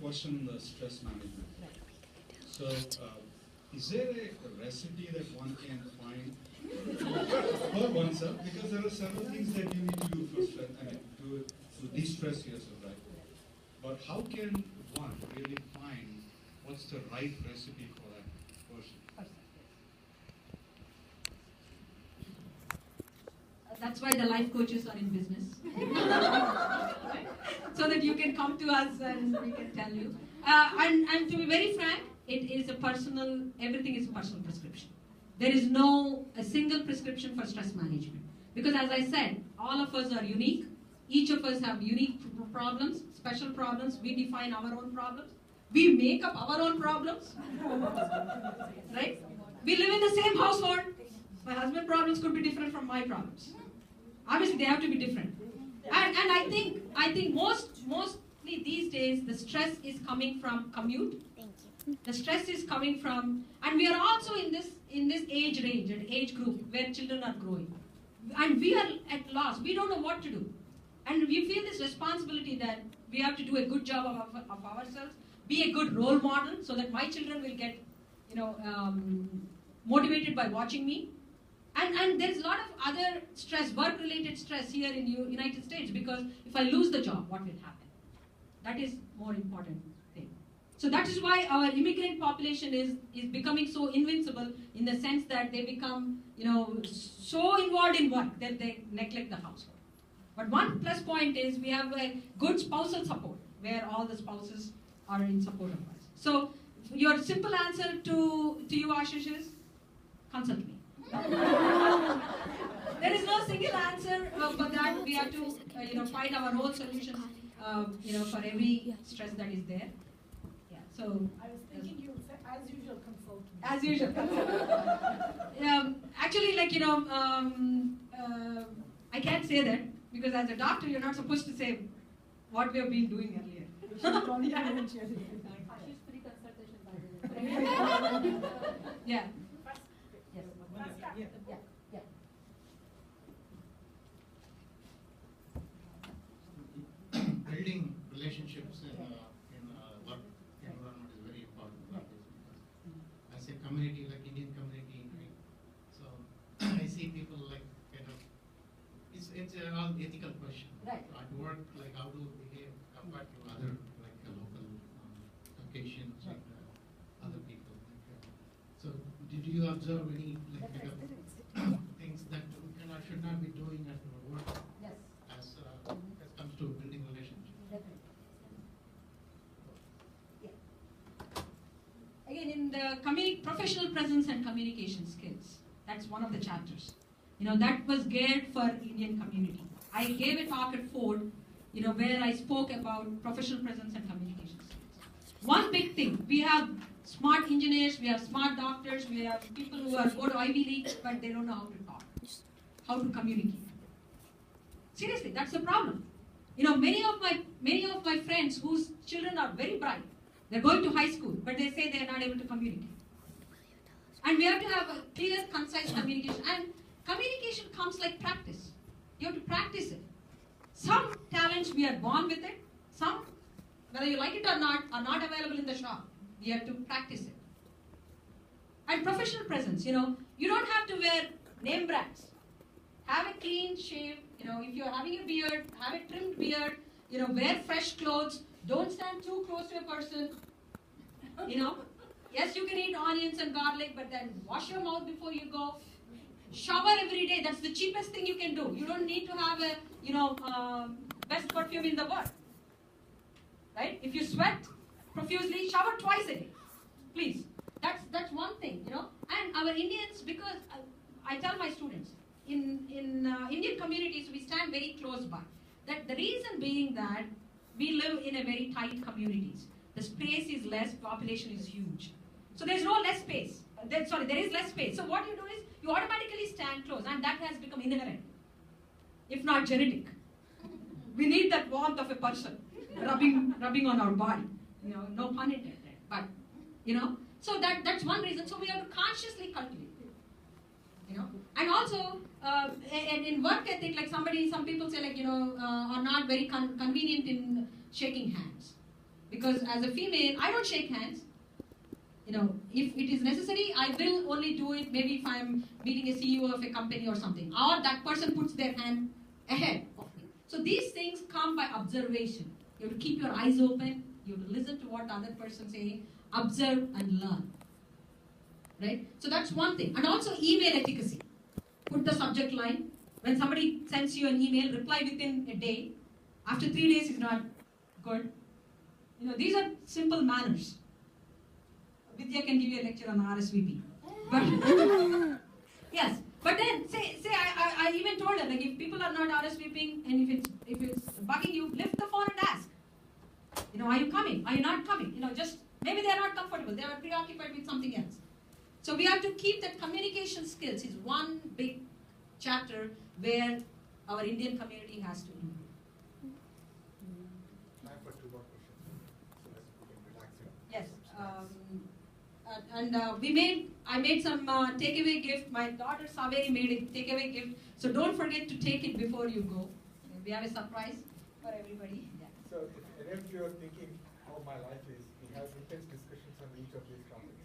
question on the stress management. So, is there a recipe that one can find for oneself? Because there are several things that you need to do for stress, to de-stress yourself, right? But how can one really find what's the right recipe for that person? That's why the life coaches are in business. So that you can come to us and we can tell you. And to be very frank, it is a personal, everything is a personal prescription. There is no a single prescription for stress management. Because as I said, all of us are unique. Each of us have unique problems, special problems. We define our own problems. We make up our own problems. Right? We live in the same household. My husband's problems could be different from my problems. Obviously, they have to be different. And I think mostly these days, the stress is coming from commute. The stress is coming from, and we are also in this age range, an age group where children are growing. And we are at loss. We don't know what to do. And we feel this responsibility that we have to do a good job of ourselves, be a good role model so that my children will get, motivated by watching me. And there's a lot of other stress, work-related stress here in the United States, because if I lose the job, what will happen? That is more important thing. So that is why our immigrant population is becoming so invincible in the sense that they become, so involved in work that they neglect the household. But one plus point is we have a good spousal support, where all the spouses are in support of us. So your simple answer to you, Ashish, is consult me. There is no single answer for that. We have to, find our own solutions, for every stress that is there. Yeah. So I was thinking you would say, as usual, consult me. As usual, consult. Actually, I can't say that because as a doctor, you're not supposed to say what we have been doing earlier. Yeah. Building relationships in work environment is very important nowadays, because as a community, like Indian community, right? So I see people like it's all ethical question. Right. At work, like how to behave compared to other like local Caucasians and other people. So did you observe any things that should not be doing at work? Yes. As comes to building relationships. Definitely. Yeah. Again, in the professional presence and communication skills, that's one of the chapters. That was geared for Indian community. I gave a talk at Ford, where I spoke about professional presence and communication skills. One big thing, we have smart engineers, we have smart doctors, we have people who go to Ivy League, but they don't know how to talk, how to communicate. Seriously, that's the problem. Many of my friends whose children are very bright, they're going to high school, but they say they're not able to communicate. And we have to have a clear, concise communication. And communication comes like practice. You have to practice it. Some talents we are born with it. Some, whether you like it or not, are not available in the shop. You have to practice it. And professional presence, you don't have to wear name brands. Have a clean shave. If you're having a beard, have a trimmed beard. Wear fresh clothes. Don't stand too close to a person. Yes, you can eat onions and garlic, but then wash your mouth before you go. Shower every day. That's the cheapest thing you can do. You don't need to have a, best perfume in the world. Right? If you sweat profusely, shower twice a day. Please. That's one thing, And our Indians, because I tell my students, in Indian communities, we stand very close by. That the reason being that we live in a very tight communities. The space is less, population is huge. So there's no less space. There is less space. So what you do is, you automatically stand close, and that has become inherent, if not genetic. We need that warmth of a person rubbing on our body. No pun intended. But so that's one reason. So we have to consciously cultivate. And also in work ethic, like some people say are not very convenient in shaking hands. Because as a female, I don't shake hands. You know, if it is necessary, I will only do it maybe if I'm meeting a CEO of a company or something. Or that person puts their hand ahead of me. So these things come by observation. You have to keep your eyes open. You have to listen to what the other person is saying. Observe and learn. Right? So that's one thing. And also email efficacy. Put the subject line. When somebody sends you an email, reply within a day. After 3 days is not good. You know, these are simple manners. Vidya can give you a lecture on RSVP. But yes, but then say I even told her, like, if people are not RSVPing and if it's bugging you, lift the phone and ask. You know, are you coming? Are you not coming? You know, just maybe they are not comfortable. They are preoccupied with something else. So we have to keep that communication skills is one big chapter where our Indian community has to improve. Time for 2 more questions. So let's we can relax it. Yes, I made some takeaway gift. My daughter Saveri made a takeaway gift. So don't forget to take it before you go. We have a surprise for everybody. Yeah. So if any of you are thinking how my life is, we have intense discussions on each of these topics.